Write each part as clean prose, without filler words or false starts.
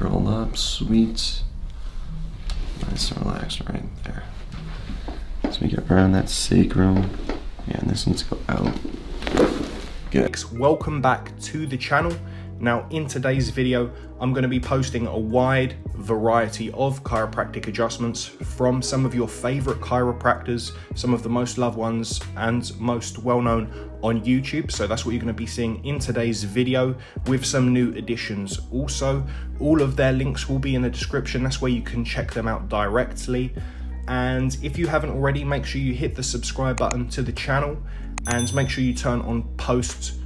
curled up, sweet. Nice and relaxed right there. So we get around that sacrum. Yeah, and this needs to go out. Good. Welcome back to the channel. Now in today's video, I'm going to be posting a wide variety of chiropractic adjustments from some of your favorite chiropractors, some of the most loved ones and most well-known on YouTube. So that's what you're going to be seeing in today's video with some new additions. Also, all of their links will be in the description. That's where you can check them out directly. And if you haven't already, make sure you hit the subscribe button to the channel and make sure you turn on post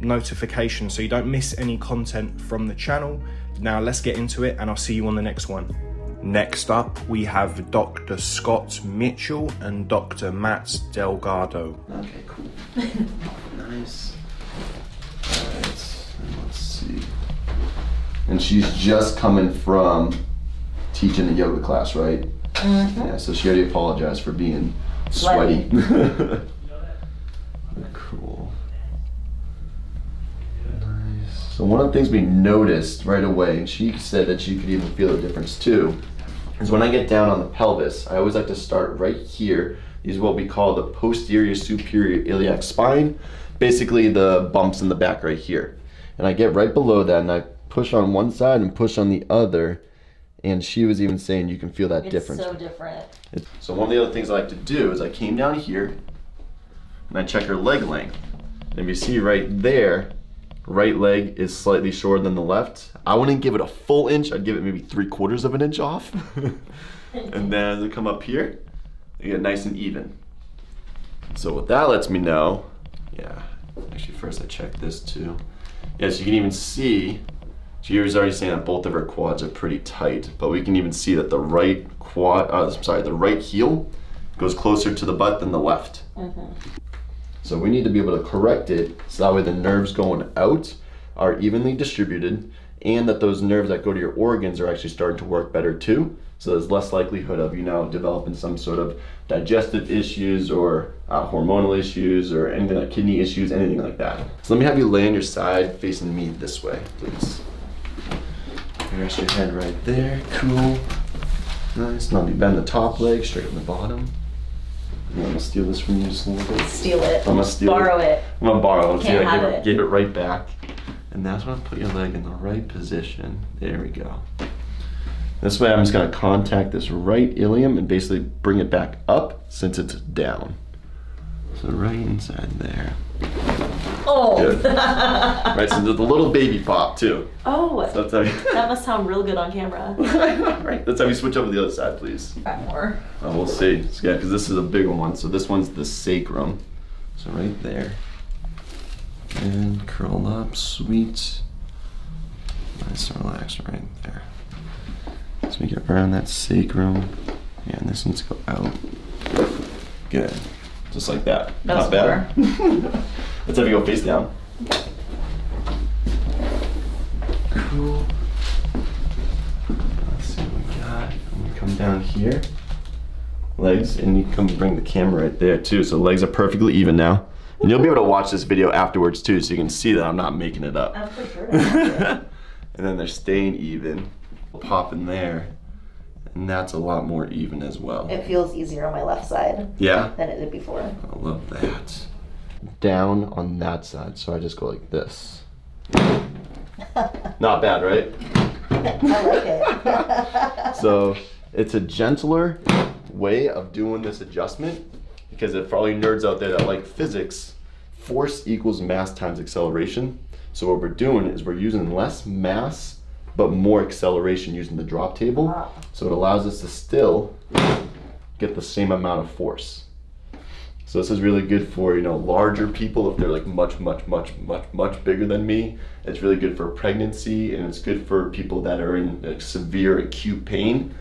notifications so you don't miss any content from the channel. Now let's get into it and I'll see you on the next one. Next up, we have Dr. Scott Mitchell and Dr. Matt Delgado. Okay, cool. Nice. Alright, let's see. And she's just coming from teaching a yoga class, right? Mm-hmm. Yeah, so she already apologized for being sweaty. Cool. Nice. So one of the things we noticed right away, and she said that she could even feel the difference too, is when I get down on the pelvis, I always like to start right here. These are what we call the posterior superior iliac spine, basically the bumps in the back right here. And I get right below that and I push on one side and push on the other. And she was even saying you can feel that difference. It's so different. So one of the other things I like to do is I came down here and I check her leg length. And if you see right there, right leg is slightly shorter than the left. I wouldn't give it a full inch, I'd give it maybe 3/4 of an inch off. And then as I come up here, they get nice and even. So what that lets me know, yeah, actually first I check this too. Yeah, so you can even see, she was already saying that both of her quads are pretty tight, but we can even see that the right the right heel goes closer to the butt than the left. Mm-hmm. So we need to be able to correct it so that way the nerves going out are evenly distributed and that those nerves that go to your organs are actually starting to work better too. So there's less likelihood of you now developing some sort of digestive issues or hormonal issues or anything like kidney issues, anything like that. So let me have you lay on your side facing me this way, please. Rest your head right there, cool. Nice, now you bend the top leg, straighten the bottom. I'm gonna steal this from you just a little bit. Steal it. I'm gonna steal borrow it. I'm gonna borrow it. Can't have it. Give it right back. And that's when I put your leg in the right position. There we go. This way I'm just gonna contact this right ilium and basically bring it back up since it's down. So right inside there. Oh. Good. Right, so there's a little baby pop too. Oh. So that's how you that must sound real good on camera. Right, that's how we switch over to the other side, please. Got more. Oh, we'll see. Yeah, because this is a bigger one. So this one's the sacrum. So right there. And curl up, sweet. Nice and relaxed right there. So we get around that sacrum. Yeah, and this needs to go out. Good. Just like that. Not bad. Let's have you go face down. Cool. Let's see what we got. I'm gonna come down here. Legs, and you can come bring the camera right there too. So legs are perfectly even now. And you'll be able to watch this video afterwards too, so you can see that I'm not making it up. I'm for sure. And then they're staying even. Pop in there. And that's a lot more even as well. It feels easier on my left side. Yeah? Than it did before. I love that. Down on that side, so I just go like this. Not bad, right? I like it. So it's a gentler way of doing this adjustment because for all you nerds out there that like physics, force equals mass times acceleration. So what we're doing is we're using less mass but more acceleration using the drop table. Wow. So it allows us to still get the same amount of force. So this is really good for, you know, larger people if they're like much bigger than me. It's really good for pregnancy and it's good for people that are in like, severe acute pain.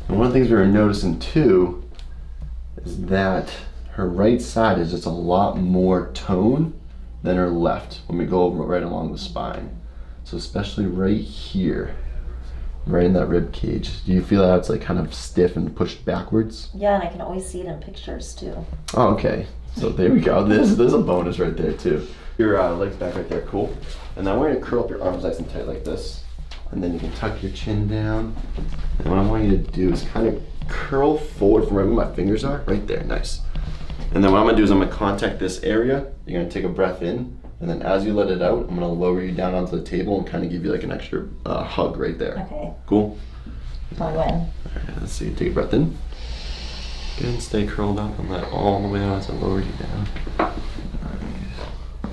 And one of the things we were noticing too is that her right side is just a lot more tone than her left when we go right along the spine. So especially right here, right in that rib cage. Do you feel how it's like kind of stiff and pushed backwards? Yeah, and I can always see it in pictures too. Oh, okay. So there we go. There's a bonus right there too. Your legs back right there, cool. And then we're gonna curl up your arms nice and tight like this. And then you can tuck your chin down. And what I want you to do is kind of curl forward from where my fingers are, right there, nice. And then what I'm gonna do is I'm gonna contact this area. You're gonna take a breath in, and then as you let it out, I'm gonna lower you down onto the table and kind of give you like an extra hug right there. Okay. Cool? I'll go in. All right, let's see, take a breath in. Good, and stay curled up and let all the way out as I lower you down.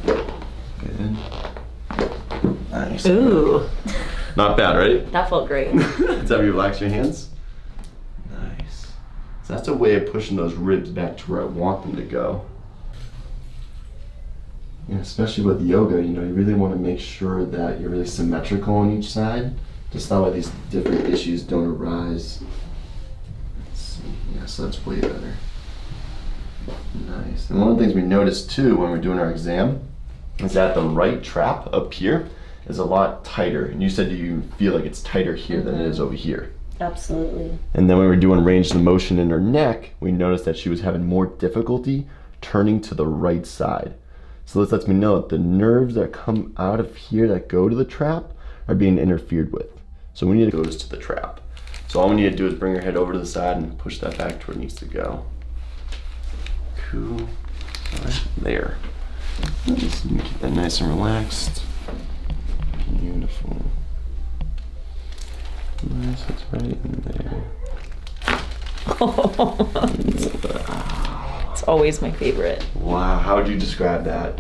Nice. Good. Nice. Ooh. Not bad, right? That felt great. Let's have you relax your hands. Nice. So that's a way of pushing those ribs back to where I want them to go. And especially with yoga, you know, you really want to make sure that you're really symmetrical on each side. Just that way these different issues don't arise. Let's see. Yeah, so that's way better. Nice. And one of the things we noticed too when we're doing our exam is that the right trap up here is a lot tighter. And you said you feel like it's tighter here than it is over here. Absolutely. And then when we were doing range of motion in her neck, we noticed that she was having more difficulty turning to the right side. So this lets me know that the nerves that come out of here that go to the trap are being interfered with. So we need to go to the trap. So all we need to do is bring her head over to the side and push that back to where it needs to go. Cool. Right there. Nice. And keep that nice and relaxed. Beautiful. Nice, that's right in there. It's always my favorite. Wow, how would you describe that?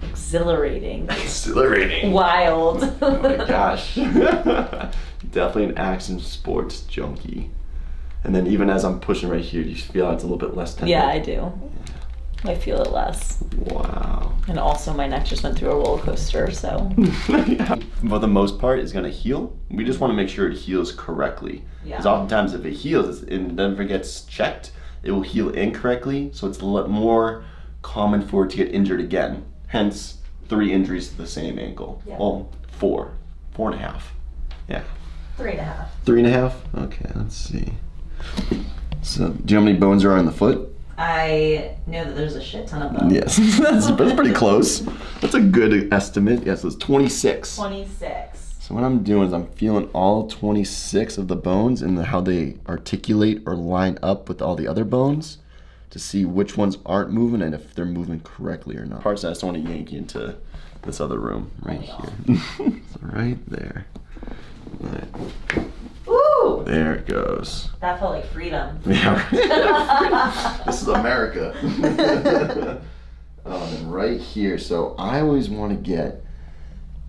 Exhilarating. Exhilarating. Wild. Oh my gosh. Definitely an action sports junkie. And then even as I'm pushing right here, you feel it's a little bit less tender. Yeah, I do. I feel it less. Wow. And also my neck just went through a roller coaster, so. Yeah. For the most part, it's gonna heal. We just wanna make sure it heals correctly. Because oftentimes if it heals and never gets checked, it will heal incorrectly. So it's a lot more common for it to get injured again. Hence, 3 injuries to the same ankle. Yeah. Well, 4. 4.5. Yeah. 3.5. 3.5? Okay, let's see. So, do you know how many bones there are in the foot? I know that there's a shit ton of bones. Yes, that's pretty close. That's a good estimate. Yes, it's 26. 26. So what I'm doing is I'm feeling all 26 of the bones and how they articulate or line up with all the other bones to see which ones aren't moving and if they're moving correctly or not. Parts that I just want to yank you into this other room right here. So right there. Right. Ooh! There it goes. That felt like freedom. Yeah. This is America. And right here, so I always want to get,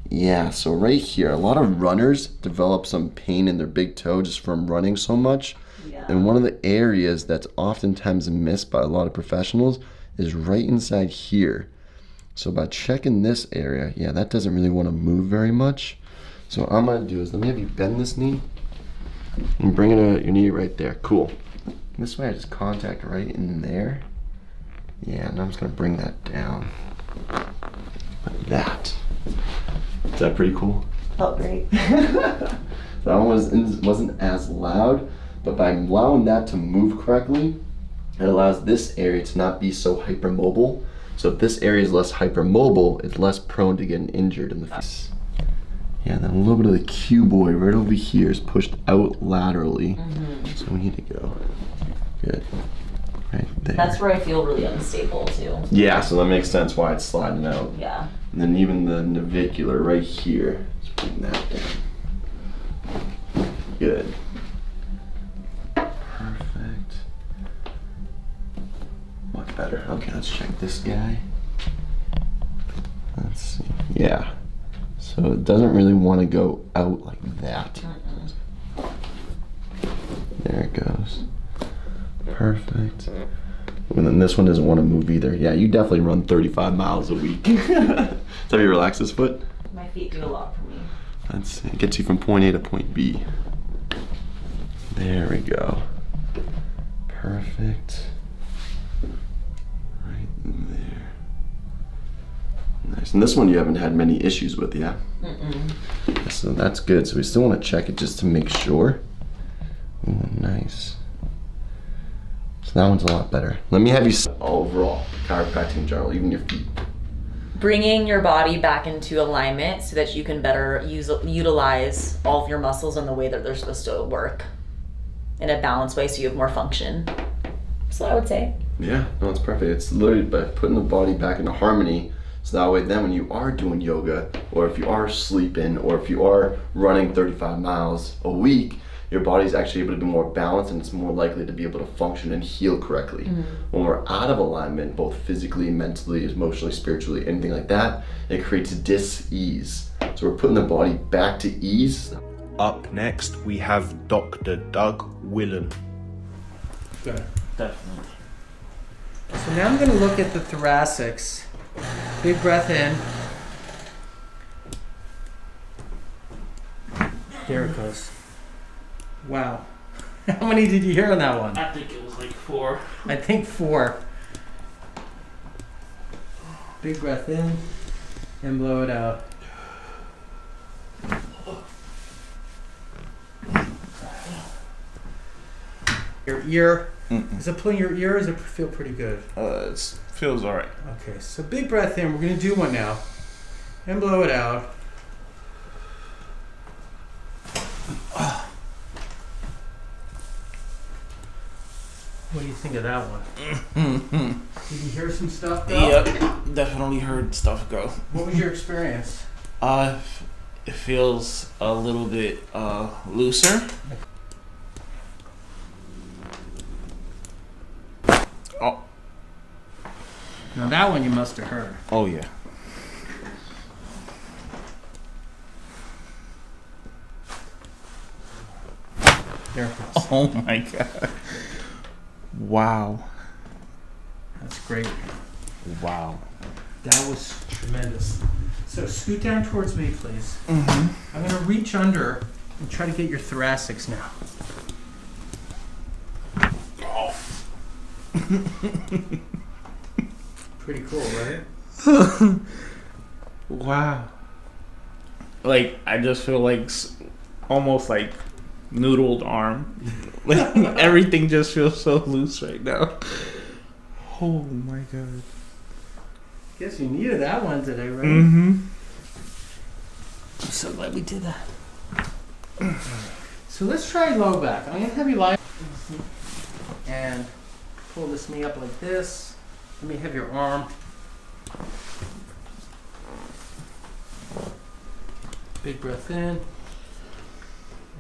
yeah, so right here, a lot of runners develop some pain in their big toe just from running so much. Yeah. And one of the areas that's oftentimes missed by a lot of professionals is right inside here. So by checking this area, yeah, that doesn't really want to move very much. So what I'm going to do is let me have you bend this knee and bring your knee right there. Cool. And this way I just contact right in there. Yeah, and I'm just going to bring that down. Like that. Is that pretty cool? Felt great. That one wasn't as loud, but by allowing that to move correctly, it allows this area to not be so hypermobile. So if this area is less hypermobile, it's less prone to getting injured in the face. Yeah, and then a little bit of the cuboid right over here is pushed out laterally. So we need to go. Good. Right there. That's where I feel really unstable too. Yeah, so that makes sense why it's sliding out. Yeah. And then even the navicular right here, just bring that down. Good. Perfect. Much better. Okay, let's check this guy. Let's see. Yeah. So it doesn't really want to go out like that. There it goes. Perfect. And then this one doesn't want to move either. Yeah, you definitely run 35 miles a week. So have you relaxed this foot? My feet do a lot for me. Let's see. It gets you from point A to point B. There we go. Perfect. Right there. Nice. And this one you haven't had many issues with, yeah? So that's good. So we still want to check it just to make sure. Ooh, nice. So that one's a lot better. Let me have you overall, chiropractic in general, even your feet. bringing your body back into alignment so that you can better utilize all of your muscles in the way that they're supposed to work in a balanced way, so you have more function. That's what I would say. Yeah, no, it's perfect. It's literally by putting the body back into harmony, so that way then when you are doing yoga, or if you are sleeping, or if you are running 35 miles a week, your body's actually able to be more balanced and it's more likely to be able to function and heal correctly. When we're out of alignment, both physically, mentally, emotionally, spiritually, anything like that, it creates dis-ease. So we're putting the body back to ease. Up next, we have Dr. Doug Willen. Good. Definitely. So now I'm going to look at the thoracics. Big breath in. There it goes. Wow. How many did you hear on that one? I think it was like 4. I think 4. Big breath in and blow it out. Your ear. Is it pulling your ear or does it feel pretty good? It feels alright. Okay, so big breath in. We're going to do one now. And blow it out. What do you think of that one? Did you hear some stuff go? Yep, definitely heard stuff go. What was your experience? It feels a little bit looser. Oh. Now that one you must have heard. Oh yeah. There it goes. Oh my god. Wow. That's great. Wow. That was tremendous. So scoot down towards me, please. Mm-hmm. I'm going to reach under and try to get your thoracics now. Pretty cool, right? Wow. Like, I just feel like almost like noodled arm. Like, everything just feels so loose right now. Oh my god. Guess you needed that one today, right? Mm-hmm. I'm so glad we did that. So let's try low back. I'm going to have you lie and pull this knee up like this. Let me have your arm. Big breath in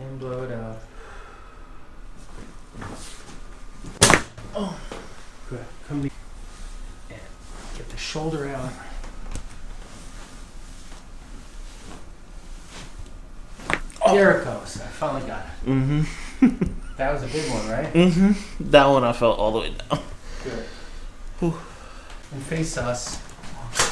and blow it out. Oh, good. Come to and get the shoulder out. There it goes. I finally got it. Mm-hmm. That was a big one, right? Mm-hmm. That one I felt all the way down. Good. Whew. And face us.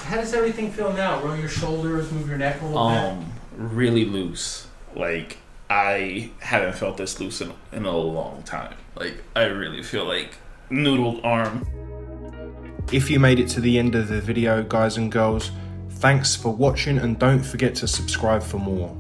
How does everything feel now? Roll your shoulders, move your neck a little bit. Really loose. Like, I haven't felt this loose in a long time. Like, I really feel like noodled arm. If you made it to the end of the video, guys and girls, thanks for watching and don't forget to subscribe for more.